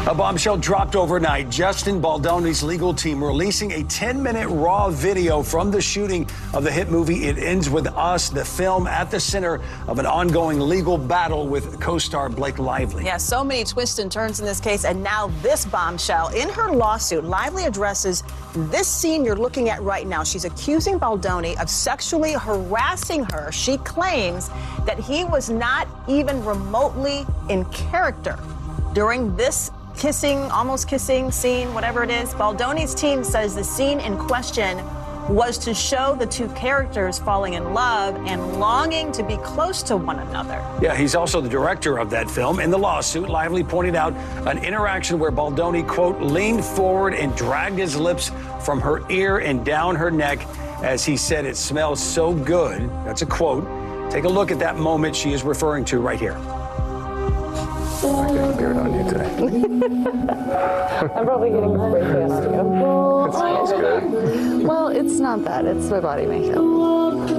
A bombshell dropped overnight. Justin Baldoni's legal team releasing a 10-minute raw video from the shooting of the hit movie It Ends With Us, the film at the center of an ongoing legal battle with co-star Blake Lively. Yeah, so many twists and turns in this case, and now this bombshell. In her lawsuit, Lively addresses this scene you're looking at right now. She's accusing Baldoni of sexually harassing her. She claims that he was not even remotely in character during this almost kissing scene, whatever it is. Baldoni's team says the scene in question was to show the two characters falling in love and longing to be close to one another. Yeah, he's also the director of that film. In the lawsuit, Lively pointed out an interaction where Baldoni, quote, leaned forward and dragged his lips from her ear and down her neck as he said, "It smells so good." That's a quote. Take a look at that moment she is referring to right here. I'm getting beard on you today. I'm probably getting spray tan too. It smells good. Well, it's not that. It's my body makeup. And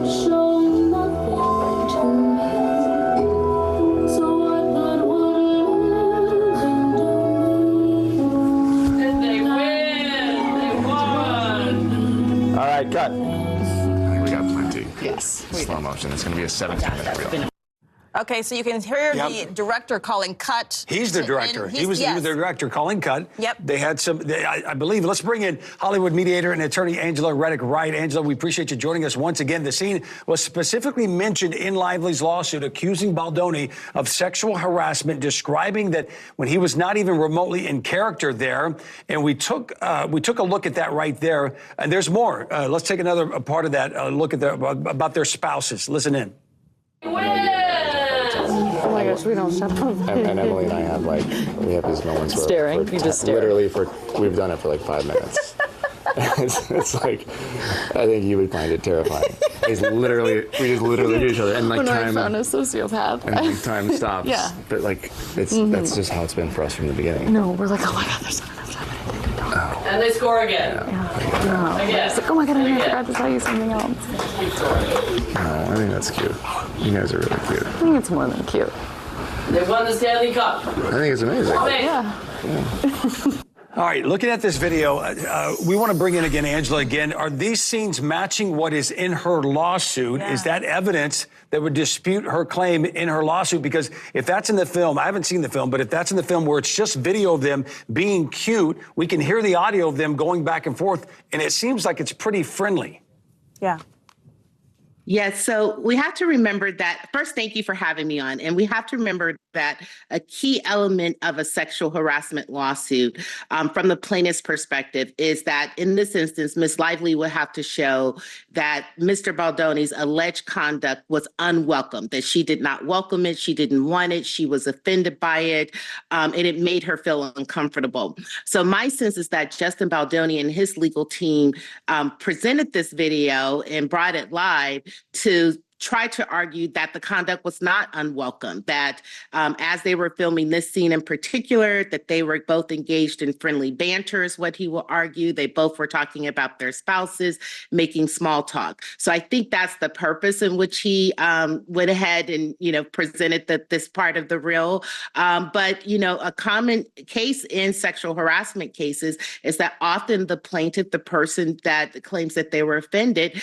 they win! They won! All right, cut. We got plenty. Yes. Slow motion. It's going to be a 17-minute reel. Okay, so you can hear the director calling cut. He's the director. He was the director calling cut. Yep. They had some, I believe, let's bring in Hollywood mediator and attorney Angela Reddock-Wright. Angela, we appreciate you joining us once again. The scene was specifically mentioned in Lively's lawsuit accusing Baldoni of sexual harassment, describing that when he was not even remotely in character there. And we took a look at that right there. And there's more. Let's take another part of that look at about their spouses. Listen in. Oh my gosh, we don't shut up. And Emily and I have we have these moments where Staring, you just stare. Literally we've done it for like 5 minutes. it's like, I think you would find it terrifying. We just literally do each other and when time. I found a sociopath. And time stops. Yeah. But that's just how it's been for us from the beginning. No, we're like, oh my God, there's not enough time. And they score again. No. Again. It's like, oh my God, I forgot to tell you something else. No, I think that's cute. You guys are really cute. I think it's more than cute. They won the Stanley Cup. I think it's amazing. Yeah. All right, looking at this video, we want to bring in again, Angela, again. Are these scenes matching what is in her lawsuit? Yeah. Is that evidence that would dispute her claim in her lawsuit? Because if that's in the film, I haven't seen the film, but if that's in the film where it's just video of them being cute, we can hear the audio of them going back and forth, and it seems like it's pretty friendly. Yeah. Yes, so we have to remember that, first, thank you for having me on. And we have to remember that a key element of a sexual harassment lawsuit from the plaintiff's perspective is that in this instance, Ms. Lively would have to show that Mr. Baldoni's alleged conduct was unwelcome, that she did not welcome it, she didn't want it, she was offended by it, and it made her feel uncomfortable. So my sense is that Justin Baldoni and his legal team presented this video and brought it live to try to argue that the conduct was not unwelcome, that as they were filming this scene in particular, that they were both engaged in friendly banter is what he will argue. They both were talking about their spouses, making small talk. So I think that's the purpose in which he went ahead and, presented this part of the reel. But, a common case in sexual harassment cases is that often the plaintiff, the person that claims that they were offended,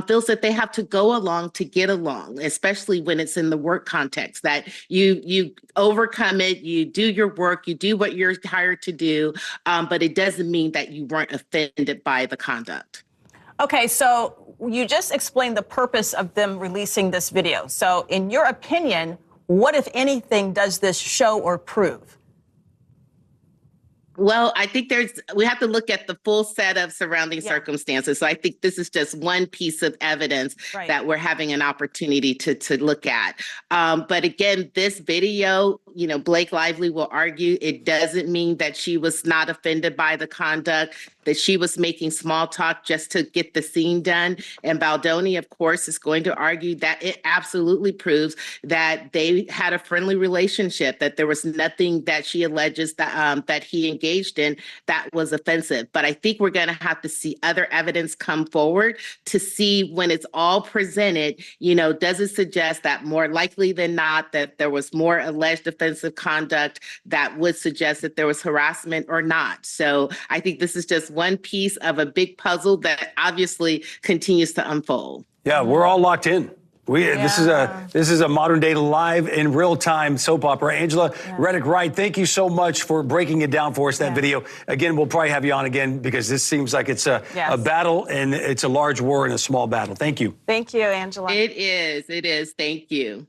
feels that they have to go along to get along, especially when it's in the work context, that you overcome it, you do your work, you do what you're hired to do, but it doesn't mean that you weren't offended by the conduct. Okay, so you just explained the purpose of them releasing this video. So in your opinion, what, if anything, does this show or prove? Well, I think we have to look at the full set of surrounding circumstances. So I think this is just one piece of evidence that we're having an opportunity to look at. But again, this video, Blake Lively will argue it doesn't mean that she was not offended by the conduct, that she was making small talk just to get the scene done. And Baldoni, of course, is going to argue that it absolutely proves that they had a friendly relationship, that there was nothing that she alleges that he engaged in that was offensive. But I think we're going to have to see other evidence come forward to see when it's all presented, does it suggest that more likely than not that there was more alleged offensive offensive conduct that would suggest that there was harassment or not. So I think this is just one piece of a big puzzle that obviously continues to unfold. Yeah, we're all locked in. This is a modern day live in real time soap opera. Angela Reddock-Wright, thank you so much for breaking it down for us, that video. Again, we'll probably have you on again because this seems like it's a battle and it's a large war in a small battle. Thank you. Thank you, Angela. It is. Thank you.